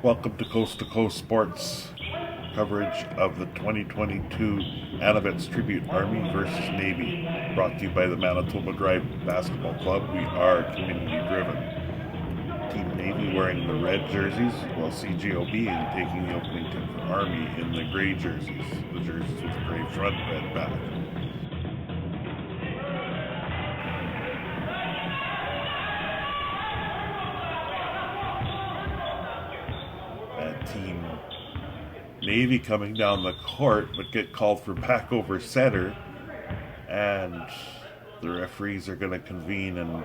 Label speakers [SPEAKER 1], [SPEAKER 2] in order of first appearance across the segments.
[SPEAKER 1] Welcome to Coast Sports coverage of the 2022 Anavets Tribute Army versus Navy, brought to you by the Manitoba Drive Basketball Club. We are community driven. Team Navy wearing the red jerseys, while CGOB taking the opening tip for Army in the gray jerseys. The jerseys with the gray front, red back. Team Navy coming down the court, but get called for back over center, and the referees are going to convene and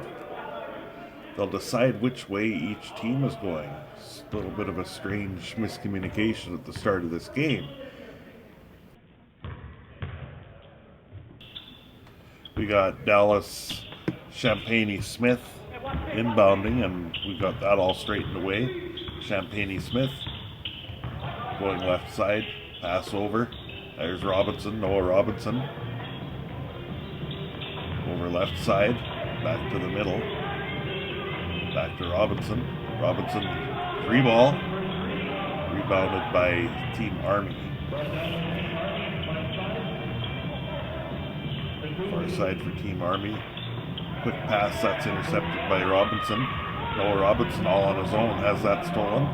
[SPEAKER 1] they'll decide which way each team is going. It's a little bit of a strange miscommunication at the start of this game. We got Dallas Champagne-Smith inbounding, and we got that all straightened away. Champagne-Smith going left side, pass over. There's Robinson, Noah Robinson. Over left side, back to the middle. Back to Robinson. Robinson, free ball. Rebounded by Team Army. Far side for Team Army. Quick pass, that's intercepted by Robinson. Noah Robinson all on his own has that stolen.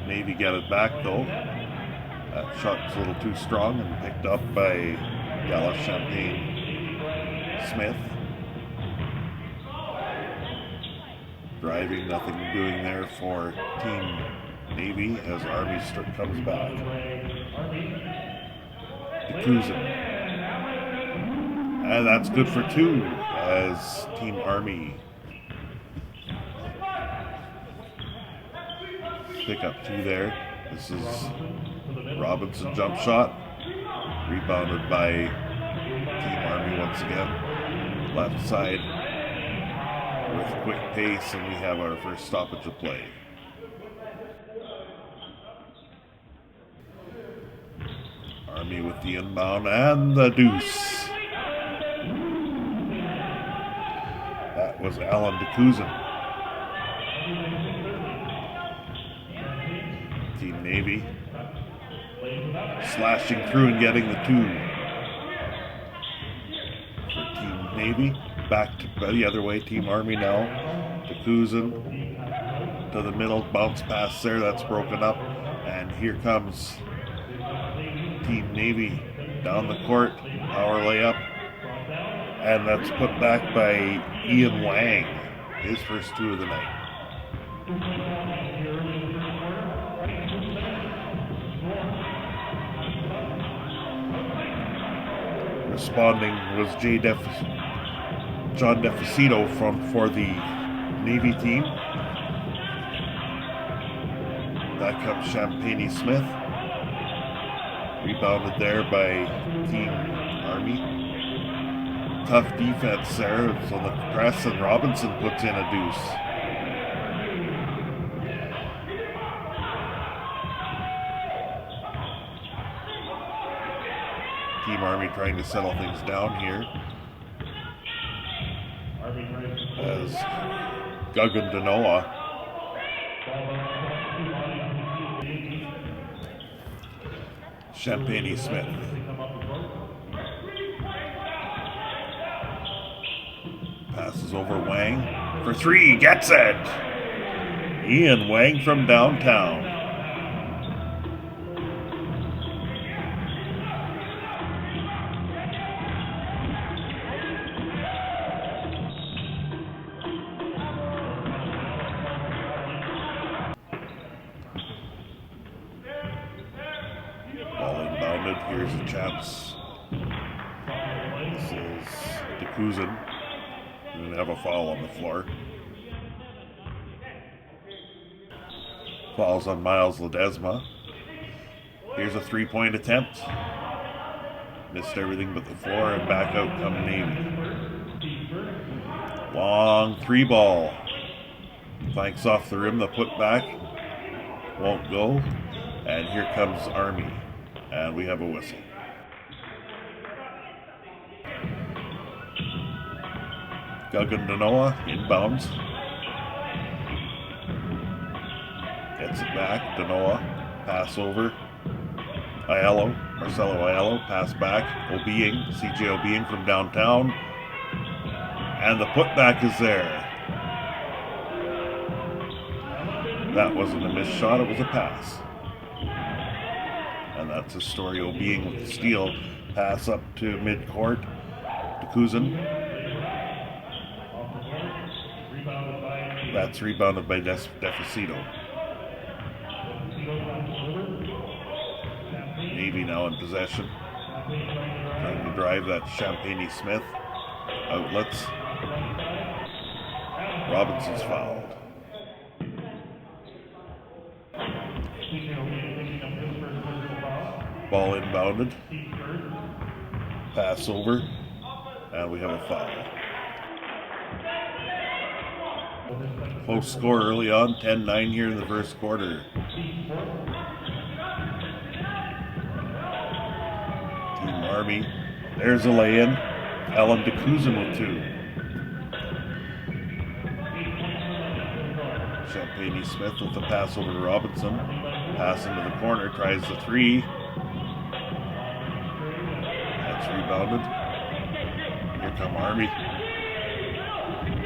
[SPEAKER 1] Navy get it back though. That shot's a little too strong and picked up by Dallas Champagne-Smith. Driving, nothing doing there for Team Navy as Army comes back. DeCousin. And that's good for two as Team Army pick up two there. This is Robinson jump shot. Rebounded by Team Army once again. Left side with quick pace, and we have our first stoppage of play. Army with the inbound and the deuce. That was Alan DeCousin. Team Navy slashing through and getting the two. For Team Navy, back to the other way, Team Army now. DeCousin to the middle, bounce pass there, that's broken up. And here comes Team Navy down the court, power layup. And that's put back by Ian Wang, his first two of the night. Responding was John Defacito for the Navy team. That comes Champagne-Smith. Rebounded there by Team Army. Tough defense there. It's on the press, and Robinson puts in a deuce. Team Army trying to settle things down here as Guggen Danoa Champagne-Smith passes over Wang for three, gets it! Ian Wang from downtown. Ball inbounded, here's a chance. This is DeCousin. Didn't have a foul on the floor. Fouls on Miles Ledesma. Here's a three-point attempt. Missed everything but the floor, and back out come Navy. Long three ball. Flanks off the rim, the putback. Won't go. And here comes Army. And we have a whistle. Guggen Danoa inbounds. Gets it back. Danoa. Pass over. Marcelo Aiello. Pass back. Obiang. CJ Obiang from downtown. And the putback is there. That wasn't a missed shot, it was a pass. And that's a story. Obiang with the steal. Pass up to mid-court. To Kuzin. That's rebounded by Defacito. Navy now in possession. Trying to drive that Champagne Smith. Outlets. Robinson's fouled. Ball inbounded. Pass over. And we have a foul. Close score early on. 10-9 here in the first quarter. Team Army. There's a lay-in. Ellen DeCuzin with 2. Champagne Smith with the pass over to Robinson. Pass into the corner. Tries the 3. That's rebounded. Here come Army.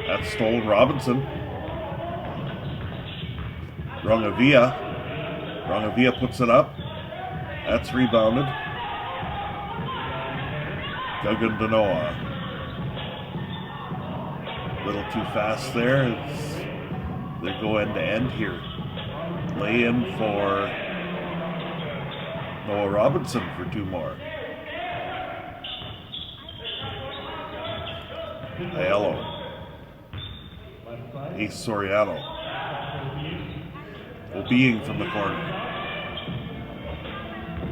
[SPEAKER 1] That's stolen. Robinson. Rongavia puts it up. That's rebounded. Guggen Danoa. A little too fast there. They go end to end here. Lay in for Noah Robinson for 2 more. Aiello. Ace Soriano. Obiang from the corner.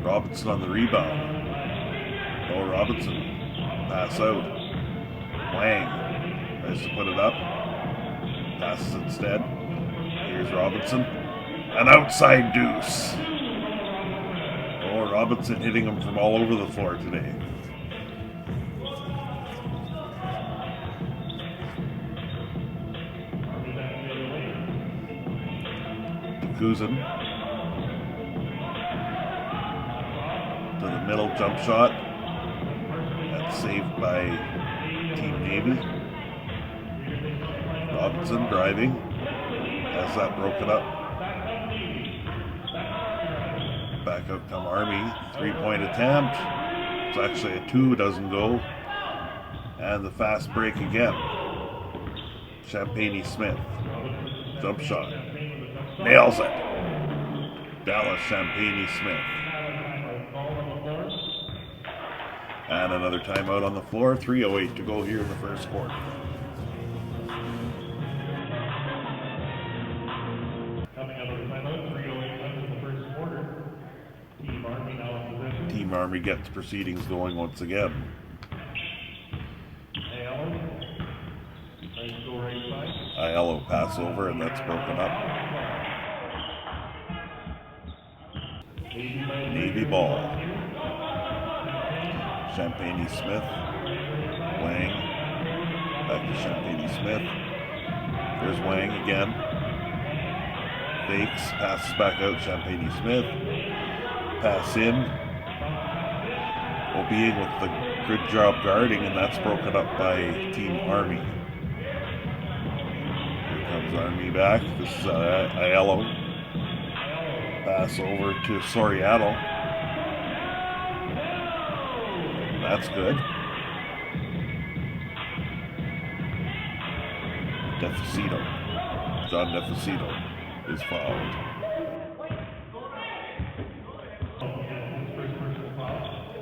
[SPEAKER 1] Robinson on the rebound. Noah Robinson. Pass out. Wang. Tries to put it up. Passes instead. Here's Robinson. An outside deuce. Noah Robinson hitting him from all over the floor today. Kuzin to the middle jump shot. That's saved by Team Navy. Robinson driving. Has that broken up. Back out come Army. 3-point attempt. It's actually a 2, doesn't go. And the fast break again. Champagne Smith. Jump shot. Nails it. Dallas Champagne Smith. And another timeout on the floor. 3:08 to go here in the first quarter. Team Army gets proceedings going once again. Aiello pass over, and that's broken up. Navy ball. Champagne Smith. Wang. Back to Champagne Smith. There's Wang again. Fakes. Passes back out. Champagne Smith. Pass in. Obiang with the good job guarding, and that's broken up by Team Army. Here comes Army back. This is Aiello. Pass over to Soriano. That's good. Defacito. John Defacito is fouled.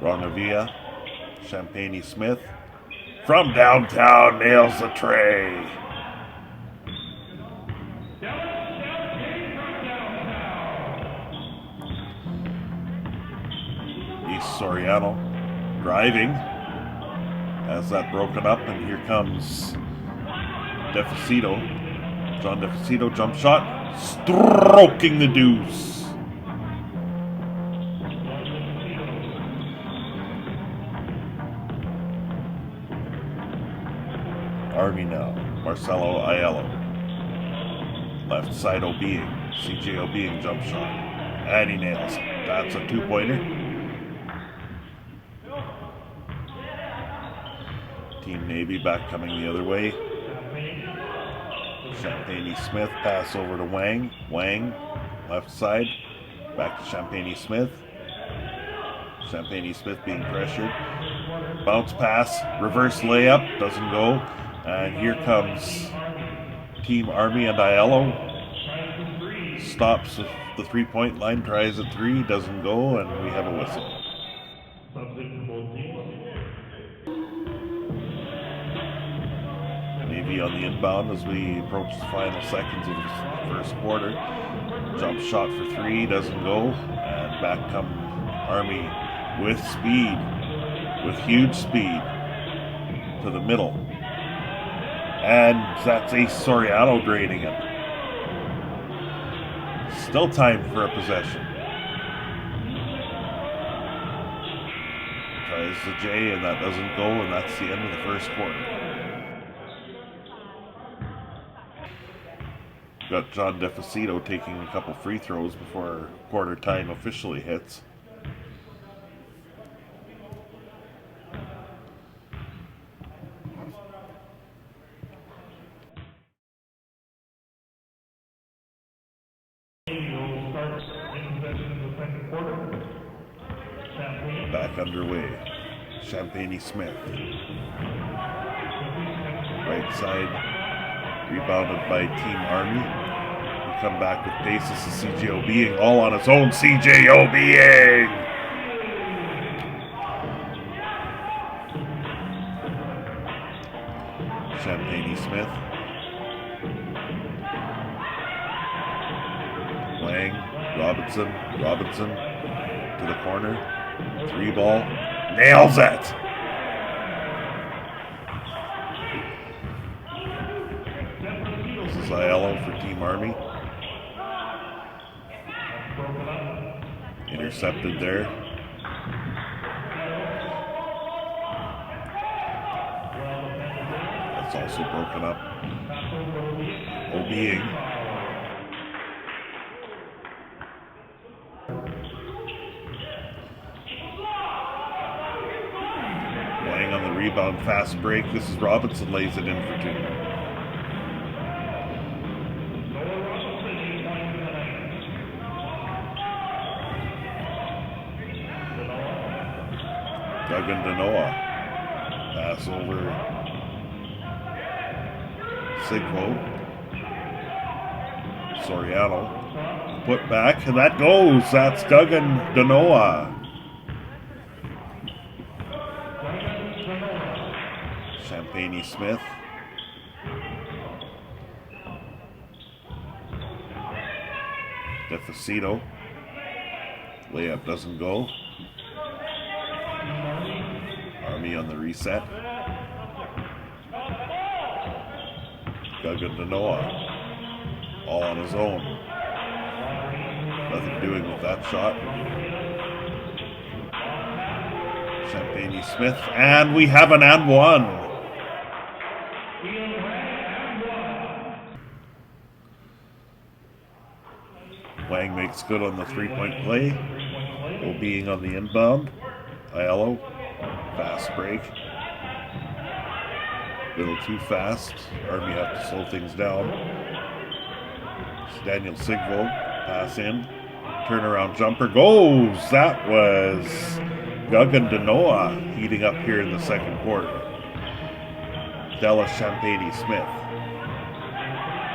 [SPEAKER 1] Rongavia. Champagne Smith. From downtown, nails the tray. Soriano driving, has that broken up, and here comes Defacito. John Defacito jump shot, stroking the deuce. Army now. Marcelo Aiello. Left side Obeing. CJ Obeing jump shot. And he nails it. That's a two-pointer. Team Navy back coming the other way. Champagne-Smith pass over to Wang. Wang, left side. Back to Champagne-Smith. Champagne-Smith being pressured. Bounce pass, reverse layup, doesn't go. And here comes Team Army and Aiello. Stops the three-point line, tries at three, doesn't go, and we have a whistle. Navy on the inbound as we approach the final seconds of the first quarter. Jump shot for three, doesn't go, and back come Army with speed, with huge speed, to the middle. And that's Ace Soriano draining it. Still time for a possession. Tries the J, and that doesn't go, and that's the end of the first quarter. Got John DeFacito taking a couple free throws before quarter time officially hits. Back underway. Champagne-Smith. Right side. Rebounded by Team Army. We come back with pace. This is CJ Obeing all on his own. CJ Obeing! Champagne-Smith. Wang. Robinson to the corner. Three ball. Nails it! Aiello for Team Army. Intercepted there. That's also broken up. Obeing. Wang on the rebound, fast break. This is Robinson, lays it in for two. Duggan Danoa. Pass over Sigvo. Soriano. Put back, and that goes. That's Duggan Danoa. Champagne-Smith. DeFacito. Layup doesn't go. Army on the reset. Duggan Danoa. All on his own. Nothing doing with that shot. Champagne-Smith. And we have an and one. Wang makes good on the three-point play. Obeing on the inbound. Aiello. Fast break. A little too fast. Army have to slow things down. Daniel Sigvo. Pass in. Turnaround jumper. Goes! That was Duggan Danoa heating up here in the second quarter. Della Champagne-Smith.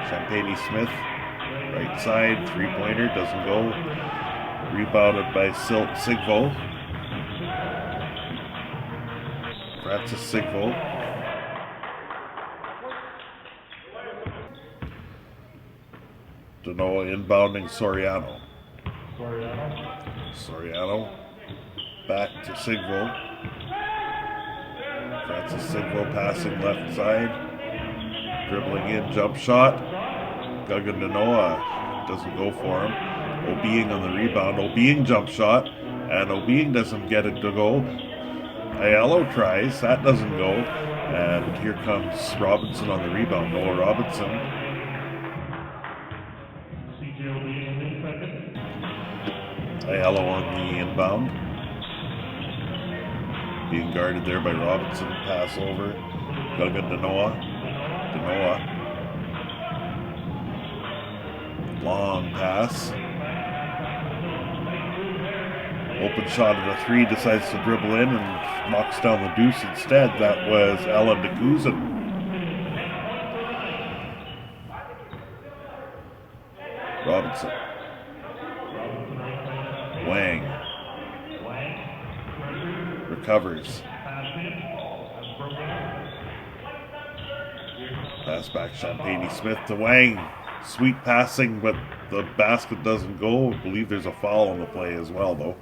[SPEAKER 1] Champagne-Smith. Right side. Three-pointer. Doesn't go. Rebounded by Sigvo. Francis Sigvo. Danoa inbounding Soriano. Soriano. Back to Sigvo. Francis Sigvo passing left side. Dribbling in, jump shot. Duggan Danoa doesn't go for him. Obeing on the rebound. Obeing jump shot. And Obeing doesn't get it to go. Aiello tries. That doesn't go. And here comes Robinson on the rebound. Noah Robinson. Ayala on the inbound. Being guarded there by Robinson. Pass over. Duggan to Noah. Long pass. Open shot at the three. Decides to dribble in and knocks down the deuce instead. That was Alan DeCousin. Robinson. Wang. Recovers. Pass back Champagne Smith to Wang. Sweet passing, but the basket doesn't go. I believe there's a foul on the play as well, though.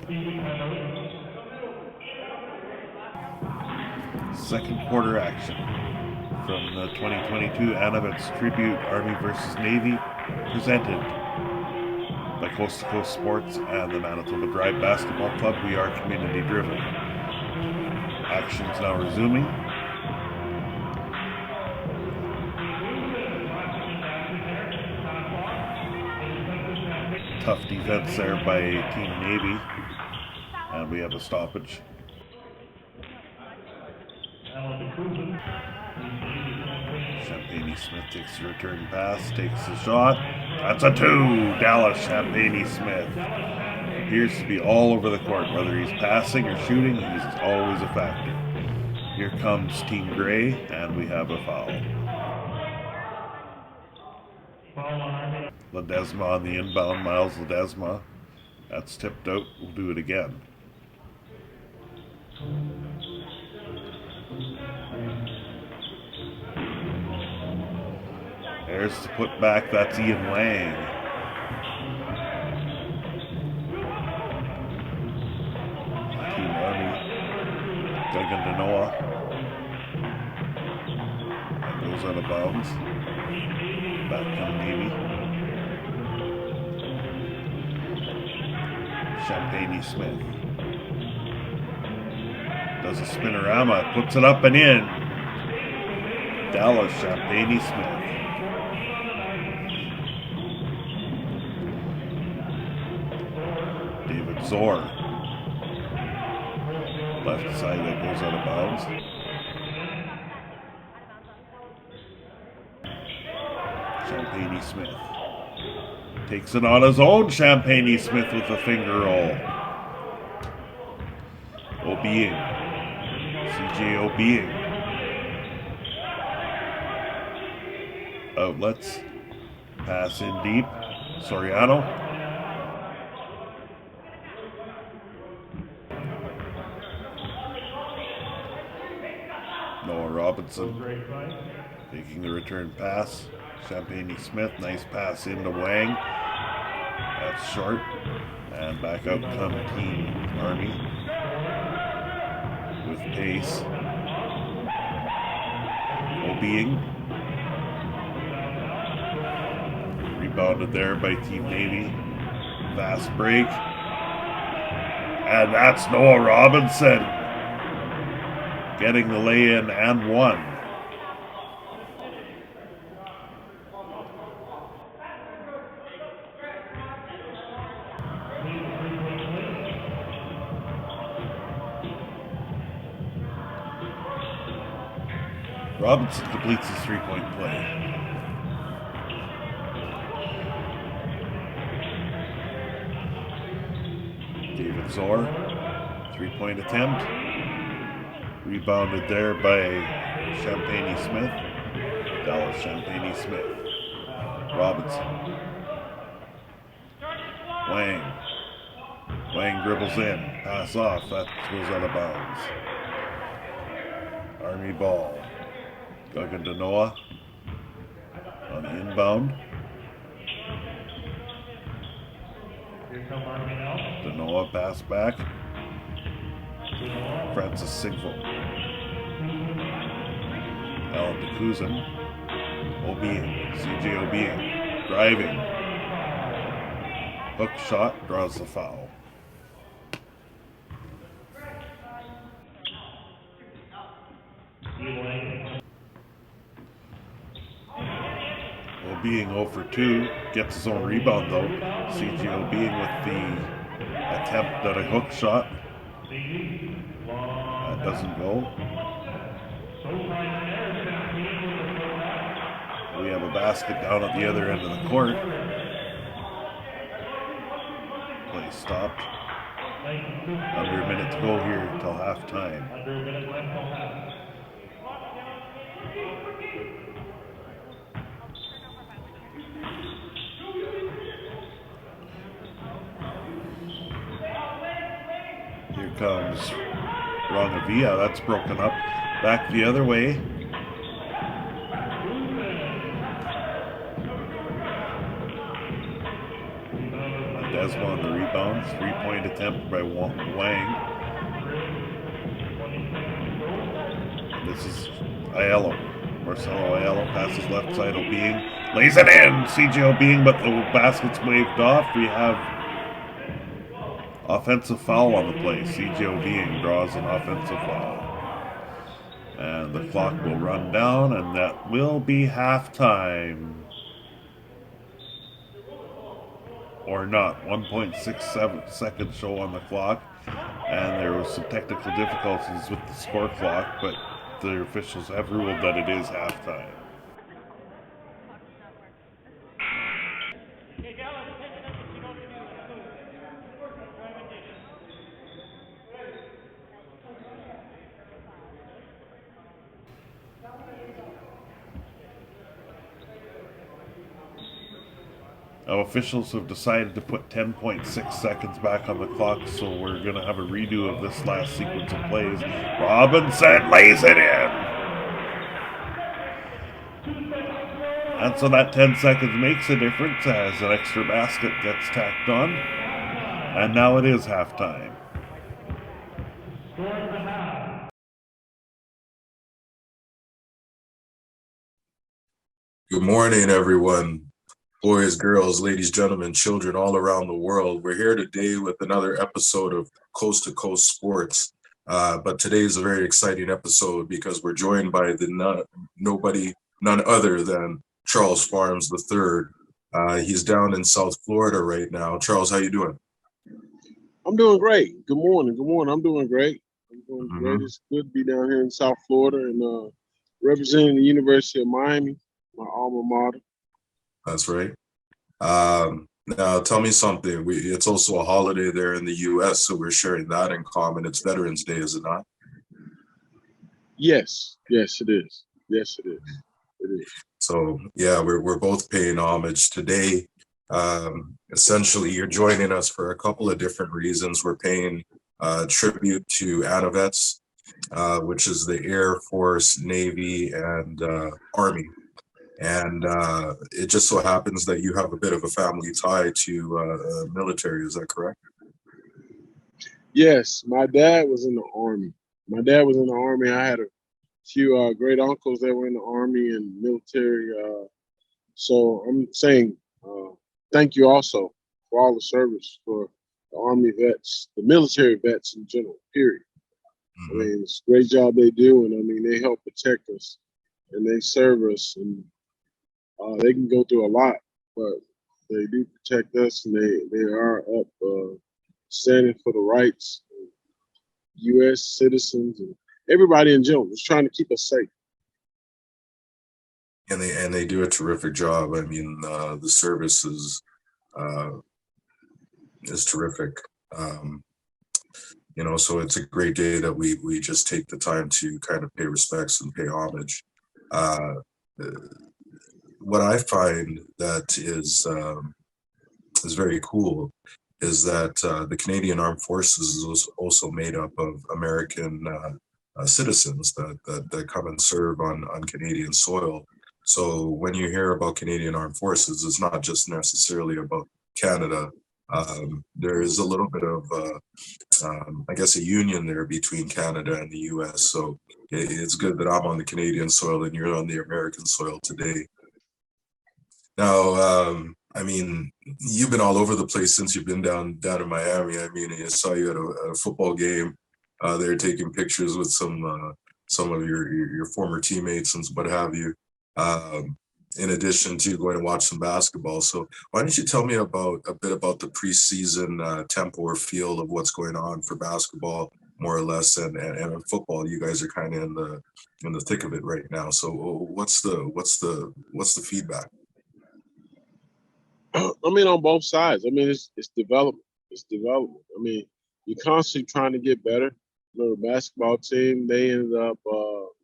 [SPEAKER 1] Second quarter action from the 2022 Anavets Tribute Army vs. Navy, presented by Coast to Coast Sports and the Manitoba Drive Basketball Club. We are community driven. Action's now resuming. Tough defense there by Team Navy, and we have a stoppage. Champagne Smith takes the return pass, takes the shot. That's a two! Dallas Champagne Smith appears to be all over the court. Whether he's passing or shooting, he's always a factor. Here comes Team Gray, and we have a foul. Ledesma on the inbound, Miles Ledesma. That's tipped out. We'll do it again. There's the put back. That's Ian Wang. Team Army. Duggan to Noah. That goes out of bounds. Back to Navy. Champagne Smith does a spinorama, puts it up and in. Dallas Champagne Smith. David Zor. Left side that goes out of bounds. Champagne Smith takes it on his own. Champagne Smith with a finger roll. Obiang. CJ Obiang. Outlets. Pass in deep. Soriano. Noah Robinson taking the return pass. Champagne Smith, nice pass into Wang. That's short. And back out come Team Army with pace. Obiang. Rebounded there by Team Navy. Fast break. And that's Noah Robinson getting the lay-in and one. Robinson completes his three-point play. David Zor, three-point attempt. Rebounded there by Champagne Smith. Dallas Champagne Smith. Robinson. Wang. Wang dribbles in. Pass off. That goes out of bounds. Army ball. Duggan to Noah on the inbound. To Noah, pass back. Francis Sigval. Alan DeCousin. Obiang. CJ Obiang. Driving. Hook shot, draws the foul. Obiang 0 for 2, gets his own rebound though. CJ Obiang with the attempt at a hook shot. That doesn't go. We have a basket down at the other end of the court. Play stopped. Under a minute to go here till halftime. Here comes Rongavia. That's broken up. Back the other way. Desma on the rebound. 3-point attempt by Wang. This is Aiello. Marcelo Aiello passes left side. Obiang lays it in. CJ Obiang, but the basket's waved off. We have offensive foul on the play. CJ Obiang draws an offensive foul. And the clock will run down, and that will be halftime. Or not. 1.67 seconds show on the clock. And there was some technical difficulties with the score clock, but the officials have ruled that it is halftime. Now, officials have decided to put 10.6 seconds back on the clock, so we're going to have a redo of this last sequence of plays. Robinson lays it in! And so that 10 seconds makes a difference as an extra basket gets tacked on. And now it is halftime.
[SPEAKER 2] Good morning, everyone. Boys, girls, ladies, gentlemen, children all around the world. We're here today with another episode of Coast to Coast Sports. But today is a very exciting episode because we're joined by none other than Charles Farms III. He's down in South Florida right now. Charles, how you doing?
[SPEAKER 3] I'm doing great. Good morning. Good morning. I'm doing great. Great. It's good to be down here in South Florida and representing the University of Miami, my alma mater.
[SPEAKER 2] That's right. Now, tell me something. It's also a holiday there in the U.S., so we're sharing that in common. It's Veterans Day, is it not?
[SPEAKER 3] Yes. Yes, it is. Yes, it is. It is.
[SPEAKER 2] So, yeah, we're both paying homage today. Essentially, you're joining us for a couple of different reasons. We're paying tribute to Anavets, which is the Air Force, Navy, and Army. And it just so happens that you have a bit of a family tie to military. Is that correct?
[SPEAKER 3] Yes, my dad was in the Army. I had a few great uncles that were in the Army and military. So I'm saying thank you also for all the service for the Army vets, the military vets in general, period. I mean, it's a great job they do. And I mean, they help protect us and they serve us. And they can go through a lot, but they do protect us, and they are up standing for the rights of U.S. citizens and everybody in general. Just trying to keep us safe.
[SPEAKER 2] And they do a terrific job. I mean, the service is terrific. So it's a great day that we just take the time to kind of pay respects and pay homage. What I find that is very cool is that the Canadian Armed Forces is also made up of American citizens that come and serve on Canadian soil. So when you hear about Canadian Armed Forces, it's not just necessarily about Canada. There is a little bit of, I guess, a union there between Canada and the U.S. So it's good that I'm on the Canadian soil and you're on the American soil today. Now, I mean, you've been all over the place since you've been down in Miami. I mean, I saw you at a football game. They're taking pictures with some of your former teammates and what have you. in addition to going to watch some basketball. So why don't you tell me a bit about the preseason tempo or feel of what's going on for basketball, more or less, and in football, you guys are kind of in the thick of it right now. So what's the feedback?
[SPEAKER 3] I mean, on both sides. I mean, it's development. It's development. I mean, you're constantly trying to get better. You know, the basketball team, they ended up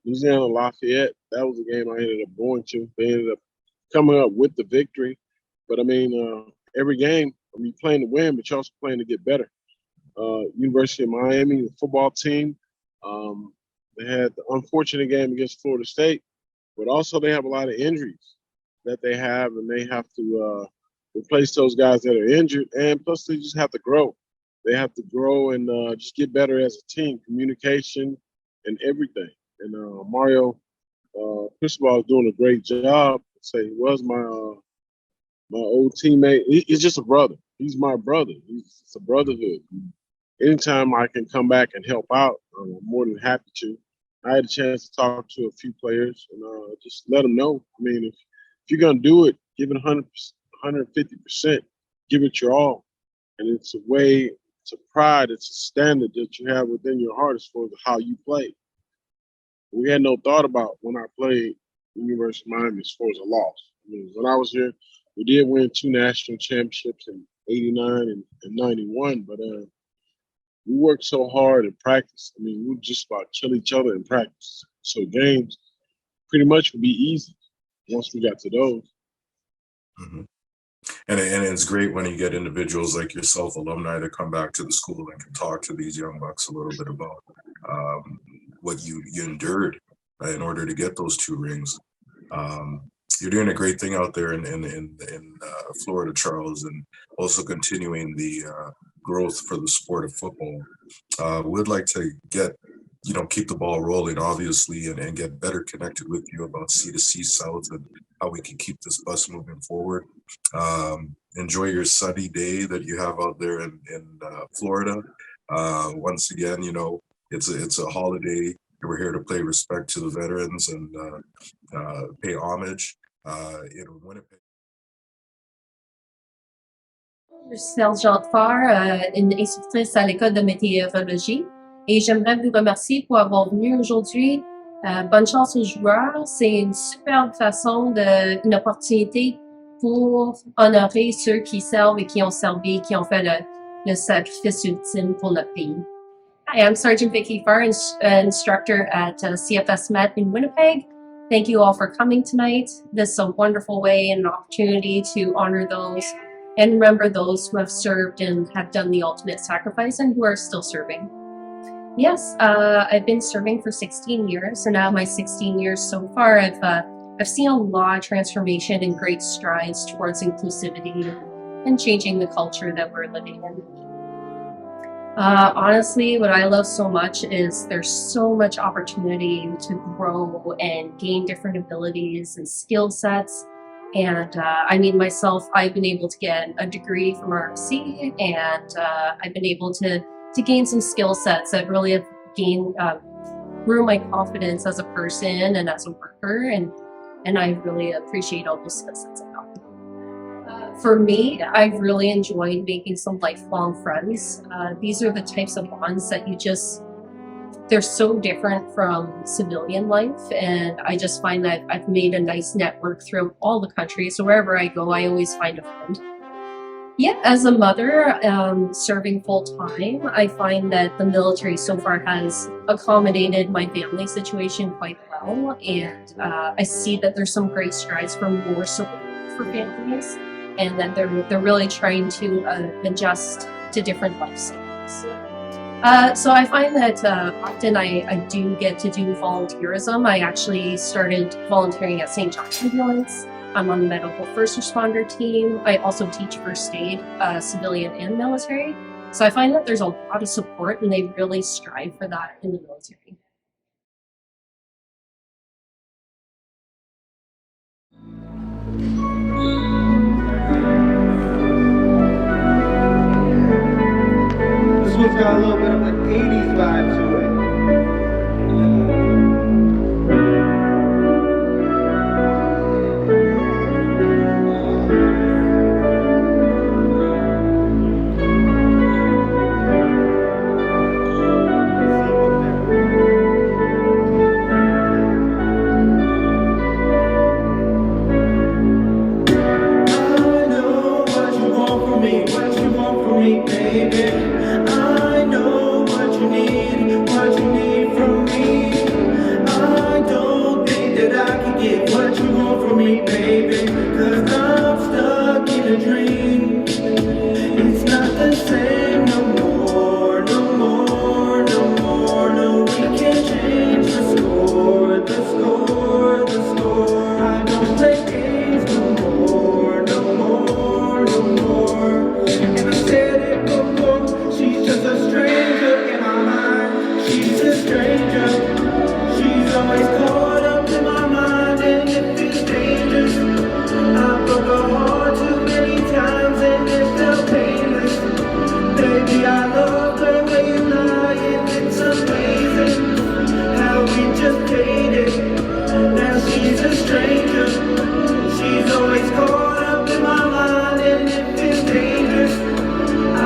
[SPEAKER 3] Louisiana Lafayette. That was a game I ended up going to. They ended up coming up with the victory. But I mean, every game, I mean, you're playing to win, but you're also playing to get better. University of Miami, the football team, they had the unfortunate game against Florida State, but also they have a lot of injuries that they have, and they have to replace those guys that are injured. And plus, they just have to grow. They have to grow and just get better as a team, communication and everything. And Mario Cristobal is doing a great job. Say he was my old teammate. He's just a brother. He's my brother. It's a brotherhood. Anytime I can come back and help out, I'm more than happy to. I had a chance to talk to a few players and just let them know. I mean, if you're going to do it, give it 100%, 150%. Give it your all. And it's a way, it's a pride, it's a standard that you have within your heart as far as how you play. We had no thought about when I played the University of Miami as far as a loss. I mean, when I was here, we did win 2 national championships in '89 and '91, but we worked so hard in practice. I mean, we would just about kill each other in practice. So games pretty much would be easy once we got to those.
[SPEAKER 2] Mm-hmm. And it's great when you get individuals like yourself, alumni, that come back to the school and can talk to these young bucks a little bit about what you endured in order to get those 2 rings. You're doing a great thing out there in Florida, Charles, and also continuing the growth for the sport of football. We'd like to keep the ball rolling, obviously, and get better connected with you about C2C South and how we can keep this bus moving forward. Enjoy your sunny day that you have out there in Florida. Once again, it's a holiday. We're here to pay respect to the veterans and pay homage in Winnipeg.
[SPEAKER 4] Je suis Sergent Farr, une instructrice à l'école de météorologie, et j'aimerais vous remercier pour avoir venu aujourd'hui. Bonne chance aux joueurs. C'est une superbe façon une opportunité pour honorer ceux qui servent et qui ont servi, qui ont fait le sacrifice ultime pour notre pays. Hi, I'm Sergeant Vicky Farr, instructor at CFS Met in Winnipeg. Thank you all for coming tonight. This is a wonderful way and an opportunity to honor those and remember those who have served and have done the ultimate sacrifice and who are still serving. Yes, I've been serving for 16 years, and out of my 16 years so far, I've seen a lot of transformation and great strides towards inclusivity and changing the culture that we're living in. Honestly, what I love so much is there's so much opportunity to grow and gain different abilities and skill sets. And I mean, myself, I've been able to get a degree from MERCI, and I've been able to gain some skill sets that really have grew my confidence as a person and as a worker, and I really appreciate all those skill sets I got. For me, I've really enjoyed making some lifelong friends. These are the types of bonds that they're so different from civilian life, and I just find that I've made a nice network throughout all the country, so wherever I go, I always find a friend. Yeah, as a mother serving full-time, I find that the military so far has accommodated my family situation quite well, and I see that there's some great strides for more support for families, and that they're really trying to adjust to different lifestyles. So I find that often I do get to do volunteerism. I actually started volunteering at St. John's Ambulance. I'm on the medical first responder team. I also teach first aid, civilian and military. So I find that there's a lot of support, and they really strive for that in the military.
[SPEAKER 5] This one's got a little bit of an 80s vibe to it. me, baby. I know what you need from me. I don't think that I can get what you want from me, baby. 'Cause I'm stuck in a dream. It's not the same no more, no more, no more. No, we can't change the score, the score, the score. I don't play games no more, no more, no more. And I said it before, she's just a stranger in my mind. She's a stranger. She's always caught up in my mind, and it feels dangerous. I broke her heart too many times, and it felt painless. Baby, I love the way you lie, and it's amazing how we just dated. Now she's a stranger. She's always caught up in my mind, and it feels dangerous.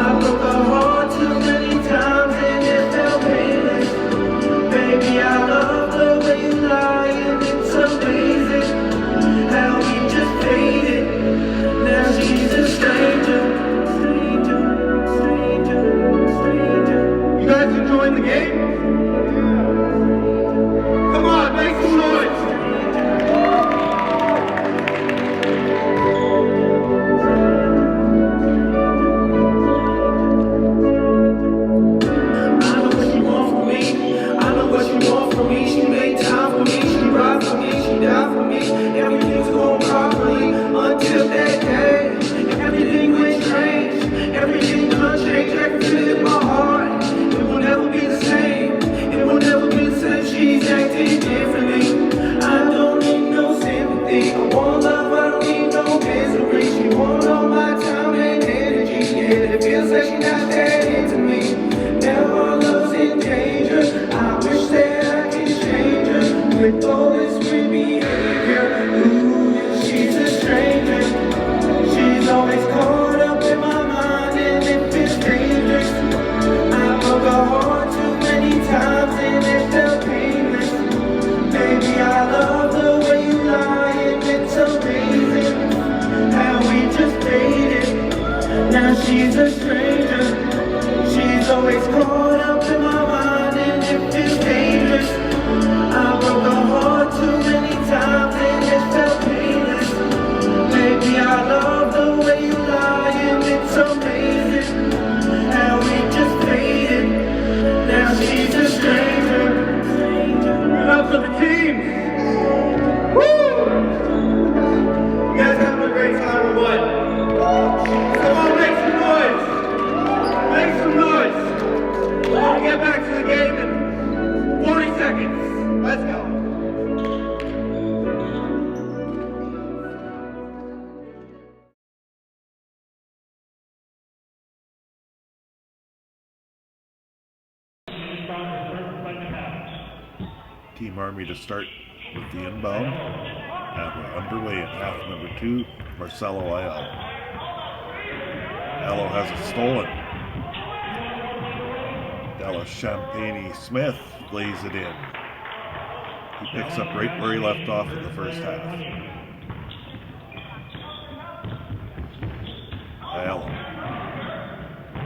[SPEAKER 5] I broke her heart too many times, and it felt painless. Baby, I love the way you lie, and it's amazing how we just dated. Now she's a stranger. Stranger, stranger, stranger. You guys enjoying the game? Come on, make some noise. I know what you want from me. I know what you want from me. She made time for me. She ride for me. She died for me. Everything's going properly until that day. Everything went strange. Everything done changed. I can feel it in my heart. It will never be the same. It will never be the same. She's acting differently. I don't need no sympathy. I want love. I don't need no misery. She wants all my time and energy. Yeah, it feels like she's not that into me. Now our love's in danger. I wish that I could change her with all this weird behavior. Ooh, she's a stranger. She's always caught up in my mind, and it feels dangerous. I broke her heart too many times, and it felt painless. Baby, I love the way you lie, and it's amazing how we just dated. Now she's a stranger. She's always caught up in my mind, and it feels dangerous. I broke her heart too many times, and it felt painless. Baby, I love the way you lie, and it's amazing how we just dated. Now she's a stranger. Give it up for the team. Woo! You guys having a great time or what? Come on, make some noise. Make some noise. We're gonna get back to the game in 40 seconds. Let's go.
[SPEAKER 1] Team Army to start with the inbound. And we're underway in half number 2, Marcelo Ayala. Ayala has it stolen. Dallas Champagne-Smith lays it in. He picks up right where he left off in the first half. Ayala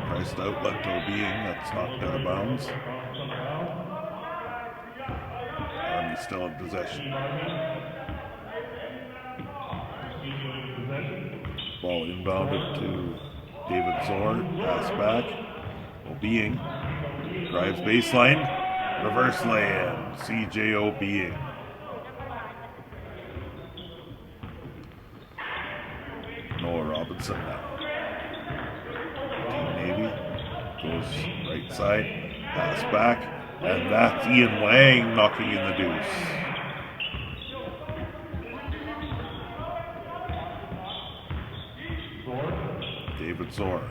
[SPEAKER 1] tries to outlet to Being, that's knocked out of bounds. Army's still in possession. Ball inbounded to David Zor, pass back. Being drives baseline, reverse lay-in, CJO Being. Noah Robinson now. Team Navy goes right side, pass back, and that's Ian Wang knocking in the deuce. David Zor.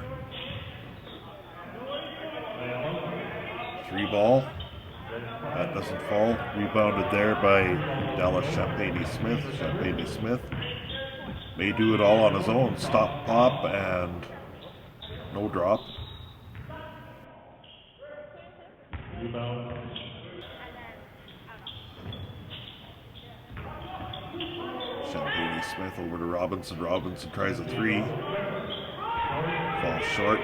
[SPEAKER 1] 3 ball. That doesn't fall. Rebounded there by Dallas Champagne-Smith. Champagne-Smith may do it all on his own. Stop, pop, and no drop. Champagne-Smith over to Robinson. Robinson tries a 3. Falls short.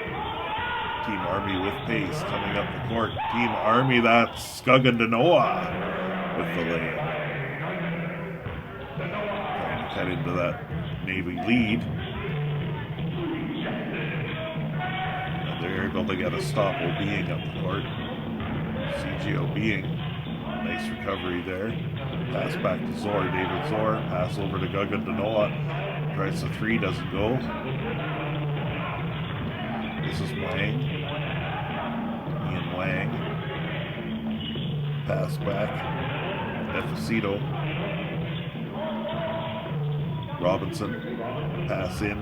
[SPEAKER 1] Team Army with pace coming up the court. Team Army, that's Skugandanoa with the lay-in. Trying to cut into that Navy lead. And they're able to get a stop Obeing up the court. CG Obeing, nice recovery there. Pass back to Zor, David Zor. Pass over to Gugandanoa. Tries the three, doesn't go. This is Wang. Ian Wang. Pass back. Efacito. Robinson. Pass in.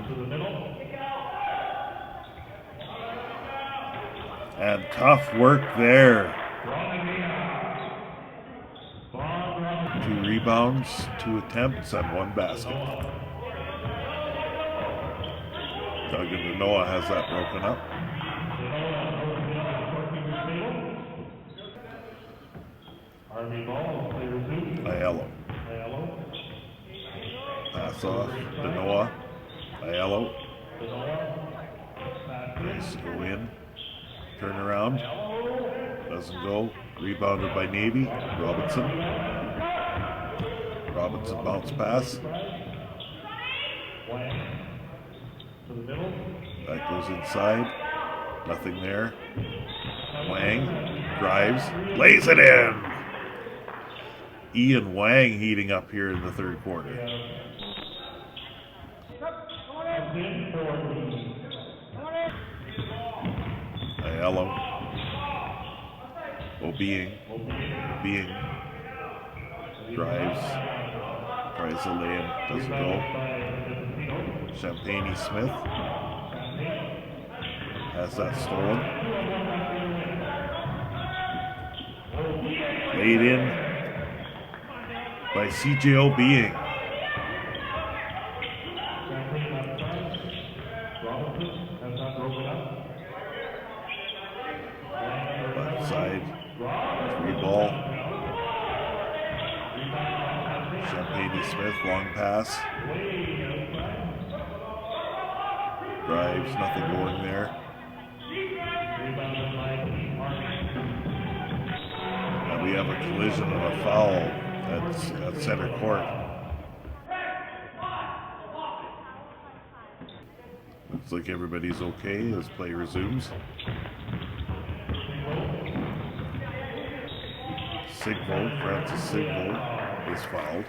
[SPEAKER 1] And tough work there. 2 rebounds, 2 attempts, and 1 basket. Gugandanoa has that broken up. Aiello. Pass off. Danoa. Aiello. Nice, go in. Turn around. Doesn't go. Rebounded by Navy. Robinson. Robinson bounce pass. That goes inside. Nothing there. Wang drives. Lays it in. Ian Wang heating up here in the third quarter. Aiello. Obeing drives. Tries to lay in. Doesn't go. Champagne Smith has that stolen. Laid in by CJ Obeing. Left side, 3 ball. Champagne Smith, long pass. Drives, nothing going there. And we have a collision and a foul at center court. Looks like everybody's okay as play resumes. Francis Sigvo is fouled.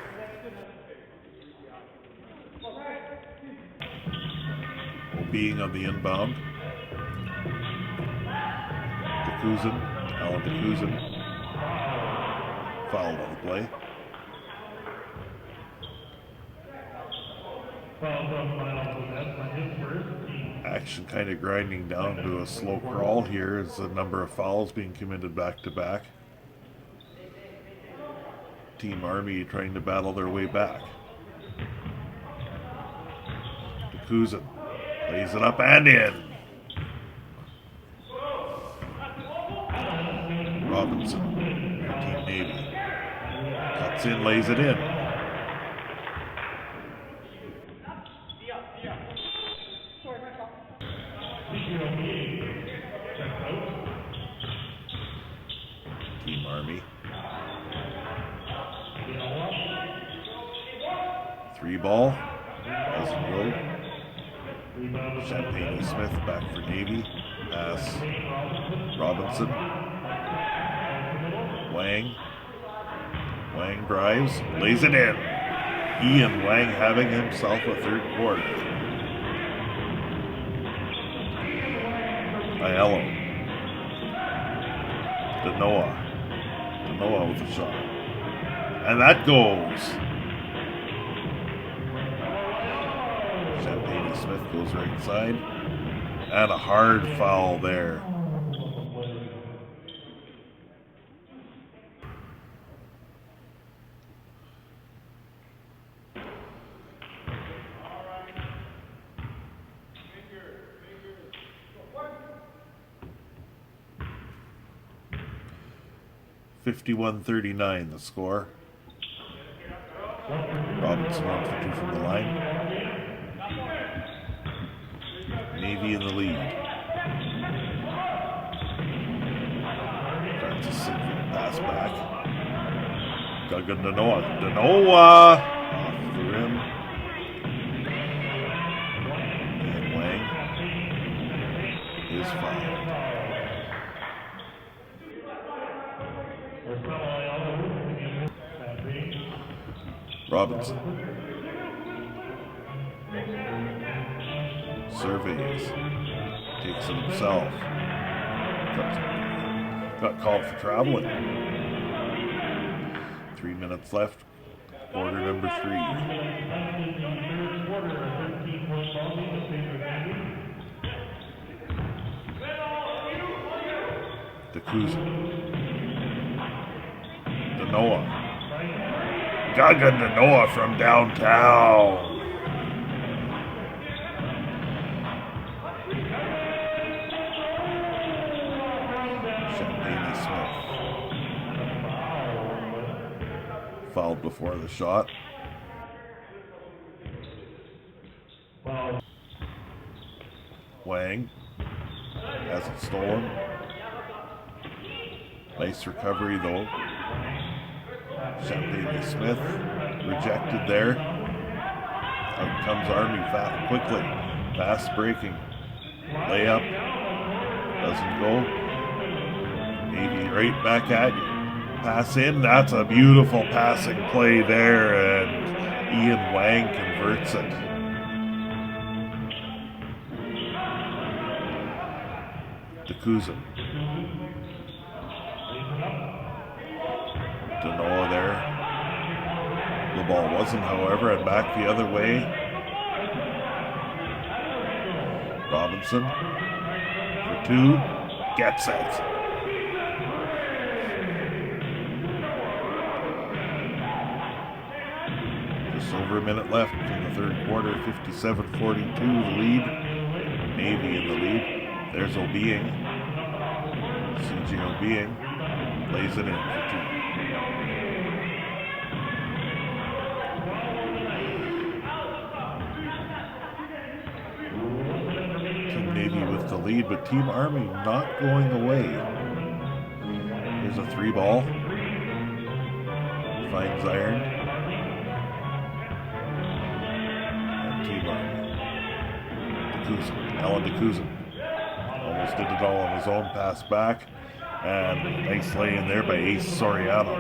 [SPEAKER 1] Being on the inbound. Alan DeCousin. Fouled on the play. Action kind of grinding down to a slow crawl here as the number of fouls being committed back to back. Team Army trying to battle their way back. DeCousin lays it up and in. Robinson, Team Navy. Cuts in, lays it in. Team Army. 3 ball. Doesn't go. Champagne Smith back for Navy. Pass. Robinson. Wang drives. Lays it in. Ian Wang having himself a third quarter. Aiello. Danoa with a shot. And that goes. Champagne Smith goes right side. And a hard foul there. .51-39 the score. Robinson 1 for 2 from the line. Navy in the lead. Pass back. Got good to Noah. Off the rim. And Wang is fouled. Robinson surveys, takes it himself. Got called for traveling. 3 minutes left, quarter number 3. DeCousin. Noah. Gagan to Noah from downtown. Champagne Smith. Fouled before the shot. Wang has it stolen. Nice recovery though. Champagne Smith rejected there. Out comes Army quickly. Fast breaking. Layup. Doesn't go. Maybe right back at you. Pass in. That's a beautiful passing play there, and Ian Wang converts it. DeCousin. Noah there. The ball wasn't, however, and back the other way. Robinson for 2. Gets it. Just over a minute left in the third quarter. 57-42 the lead. Navy in the lead. There's Obiang. CJ Obiang lays it in for 2. With the lead, but Team Army not going away. Here's a 3 ball. Finds iron. And Team Army. DeCousin. Alan DeCousin. Almost did it all on his own. Pass back. And nice lay in there by Ace Soriano.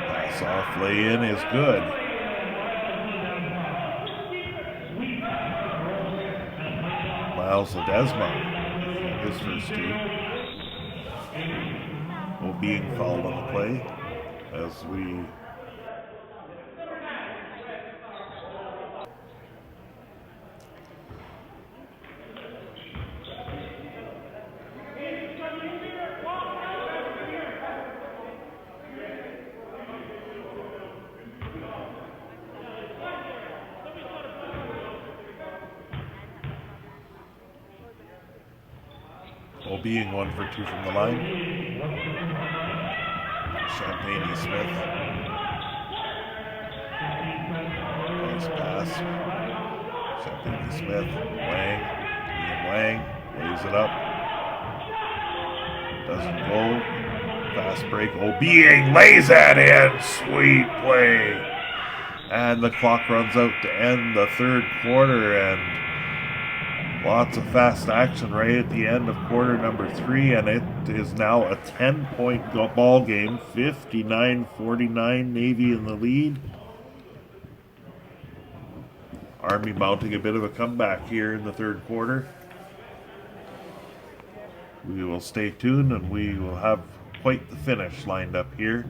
[SPEAKER 1] Pass off, lay in is good. Miles Ledesma, his first 2. Being fouled on the play as we being 1 for 2 from the line. Champagne Smith. Nice pass. Champagne Smith. Wang. Ian Wang lays it up. Doesn't go. Fast break. Obiang lays that in. Sweet play. And the clock runs out to end the third quarter, and lots of fast action right at the end of quarter number 3, and it is now a 10-point ball game. 59-49, Navy in the lead. Army mounting a bit of a comeback here in the third quarter. We will stay tuned, and we will have quite the finish lined up here.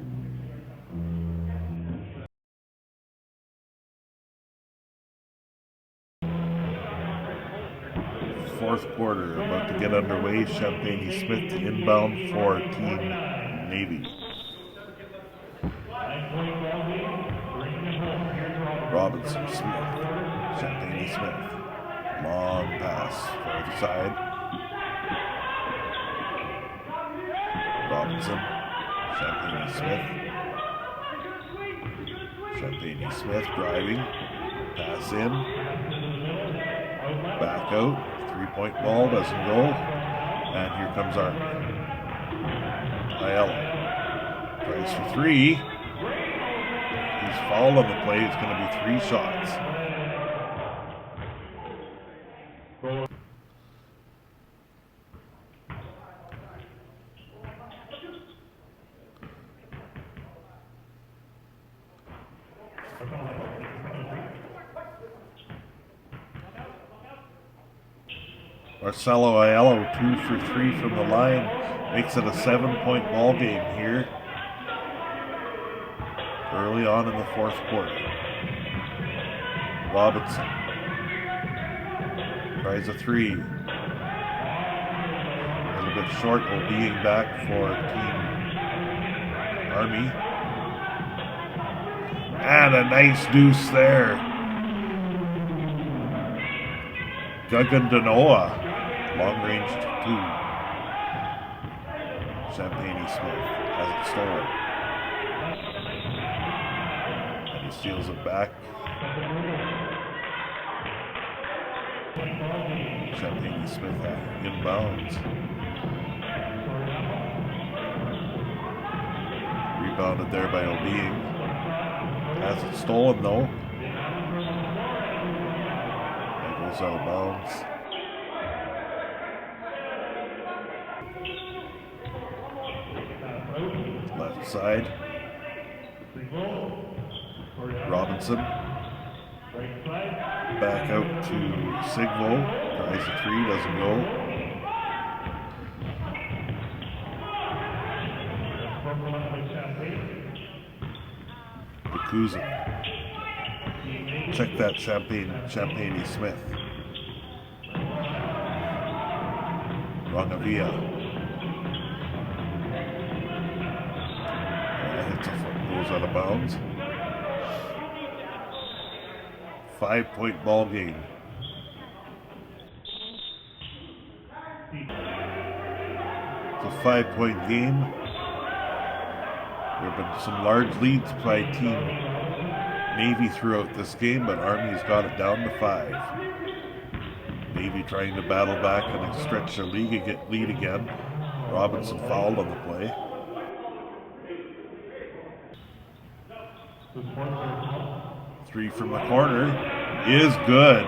[SPEAKER 1] Fourth quarter about to get underway. Champagne Smith inbound for Team Navy. Robinson Smith. Champagne Smith. Long pass for the side. Robinson. Champagne Smith. Champagne Smith driving. Pass in. Back out. 3-point ball, doesn't go. And here comes our Aiello. Tries for three. He's fouled on the play. It's going to be 3 shots. Marcelo Aiello, 2 for 3 from the line, makes it a 7-point ball game here early on in the 4th quarter. Robinson tries a 3. A little bit short, being back for Team Army. And a nice deuce there. Guggendanoa, long range 2. Champagne Smith has it stolen. And he steals it back. Champagne Smith inbounds. Rebounded there by O'Being. Has it stolen though. That goes out of bounds. Left side. Robinson. Back out to Sigvo. Tries a 3, doesn't go. Kuzin. Check that Champagne Smith. Rangavia. Hits a foot, goes out of bounds. 5-point ball game. It's a 5-point game. There have been some large leads by Team Navy throughout this game, but Army's got it down to 5. Navy trying to battle back and stretch their lead again. Robinson fouled on the play. Three from the corner is good.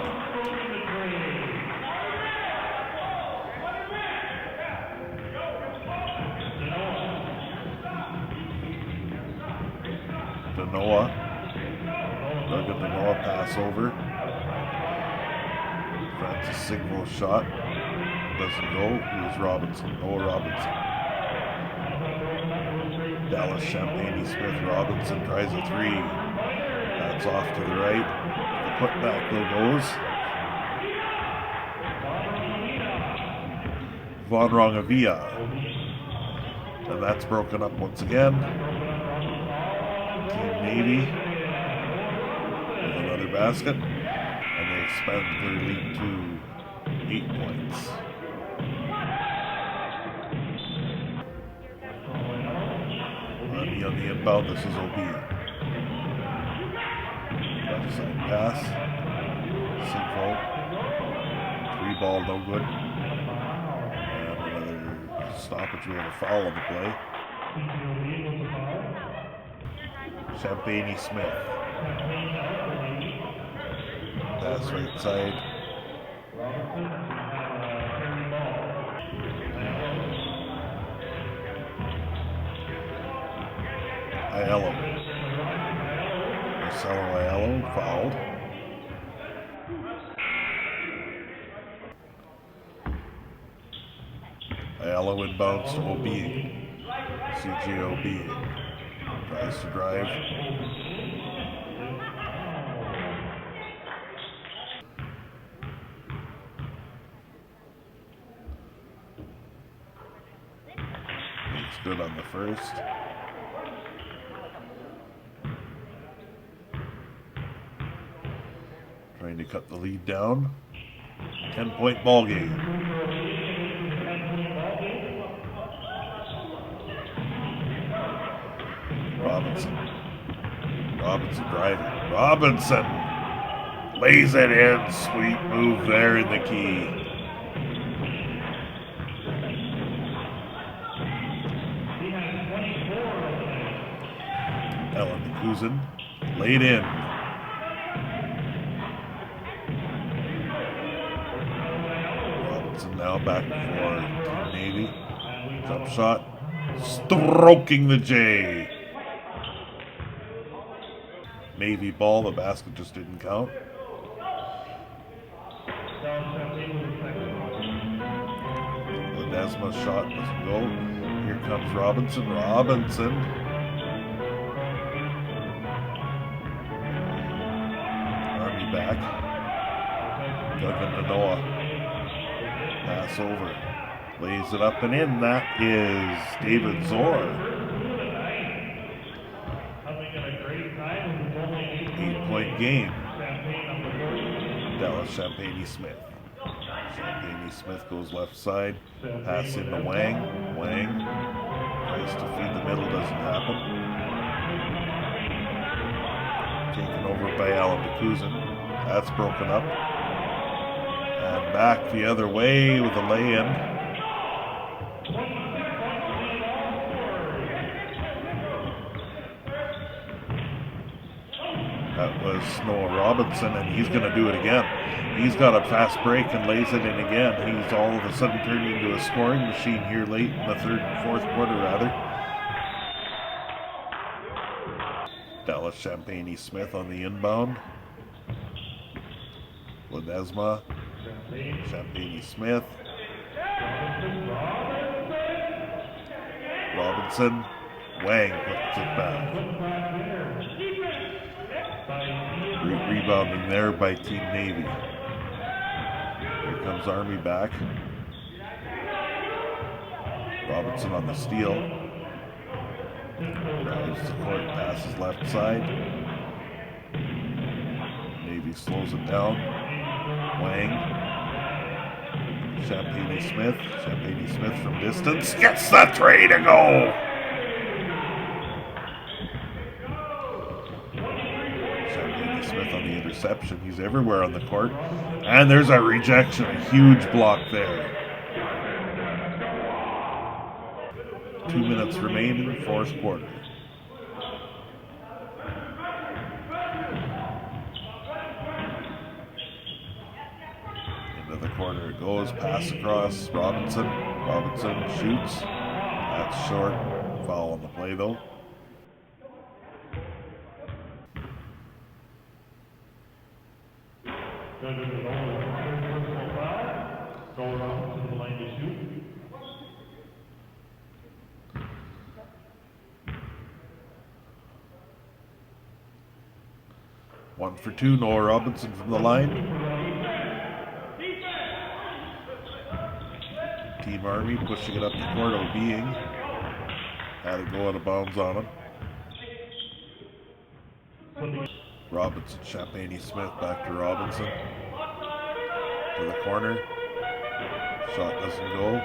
[SPEAKER 1] Danoa. Danoa pass over. Francis Sigmo shot. Doesn't go. Here's Robinson. Noah Robinson. Dallas Champagne Smith. Robinson tries a 3. That's off to the right. The putback though goes. Von Rongavia. And that's broken up once again. Team Navy with another basket. And they expand their lead to 8 points. On the inbound, this is OB. Left side pass. Sigvo. 3 ball, no good. And another stoppage with a foul on the play. Champagne Smith. Pass right side. Aiello. Marcelo Aiello fouled. Aiello inbounds to O'Being. CJ O'Being tries to drive. It's good on the first. Trying to cut the lead down. 10-point ball game. Robinson driving. Robinson lays it in. Sweet move there in the key. Cousin laid in. Robinson now back for Team Navy. Jump shot. Stroking the J. Navy ball. The basket just didn't count. Ledesma's shot doesn't go. Here comes Robinson. Robinson. Army back. Duggan to Noah. Pass over. Lays it up and in. That is David Zor. 8-point game. Dallas Champagne-Smith. Champagne-Smith goes left side. Pass into Wang. Wang tries to feed the middle. Doesn't happen. Taken over by Alan DeCousin. That's broken up. And back the other way with a lay-in. That was Noah Robinson, and he's going to do it again. He's got a fast break and lays it in again. He's all of a sudden turned into a scoring machine here late in the fourth quarter, rather. Dallas Champagne-Smith on the inbound. Ledesma. Champagne-Smith. Robinson. Wang puts it back. Rebounding there by Team Navy. Here comes Army back. Robinson on the steal. Drives the court, passes left side. Navy slows it down. Wang. Champagne-Smith. Champagne-Smith from distance. Gets the three to go! Champagne-Smith on the interception. He's everywhere on the court. And there's a rejection. A huge block there. 2 minutes remaining, fourth quarter. Into the corner it goes. Pass across. Robinson. Robinson shoots. That's short. Foul on the play though. One for two, Noah Robinson from the line. Team Army pushing it up the court, O'Being. Had it go out of bounds on him. Robinson, Champagne-Smith back to Robinson. To the corner. Shot doesn't go.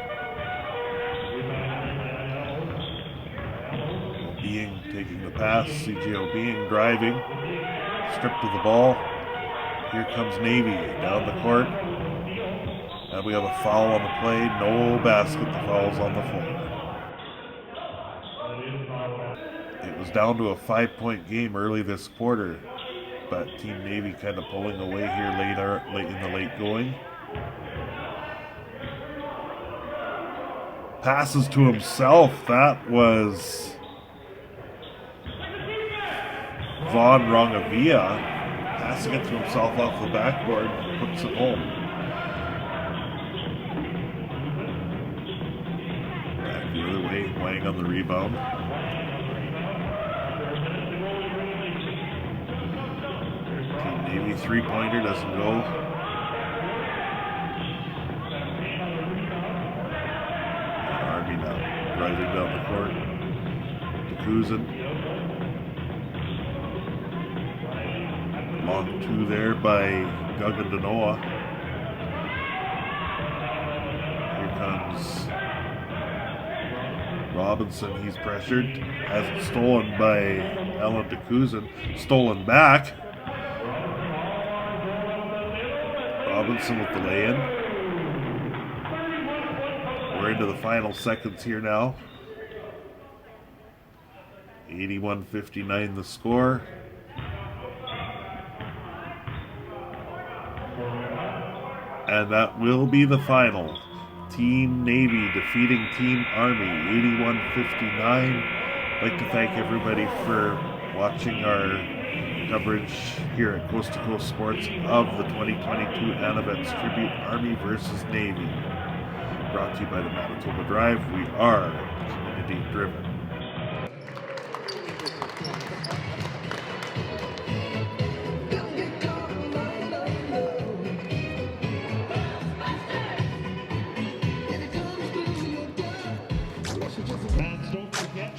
[SPEAKER 1] O'Being taking the pass. CJ O'Being driving. Stripped of the ball. Here comes Navy down the court. And we have a foul on the play. No basket. The foul's on the floor. It was down to a 5-point game early this quarter. But Team Navy kind of pulling away here late in the late going. Passes to himself. That was Vaughn Rongavia passing it to himself off the backboard, puts it home. Back the other way, Wang on the rebound. Team Navy three-pointer doesn't go. Army now driving down the court. DeCousin. Long two there by Duggan to Noah. Here comes Robinson. He's pressured. Has it stolen by Alan DeCousin. Stolen back. Robinson with the lay-in. We're into the final seconds here now. 81-59 the score. And that will be the final. Team Navy defeating Team Army 81-59. I'd like to thank everybody for watching our coverage here at Coast to Coast Sports of the 2022 Anavets Tribute Army versus Navy. Brought to you by the Manitoba Drive. We are community driven.
[SPEAKER 6] Fans, don't forget,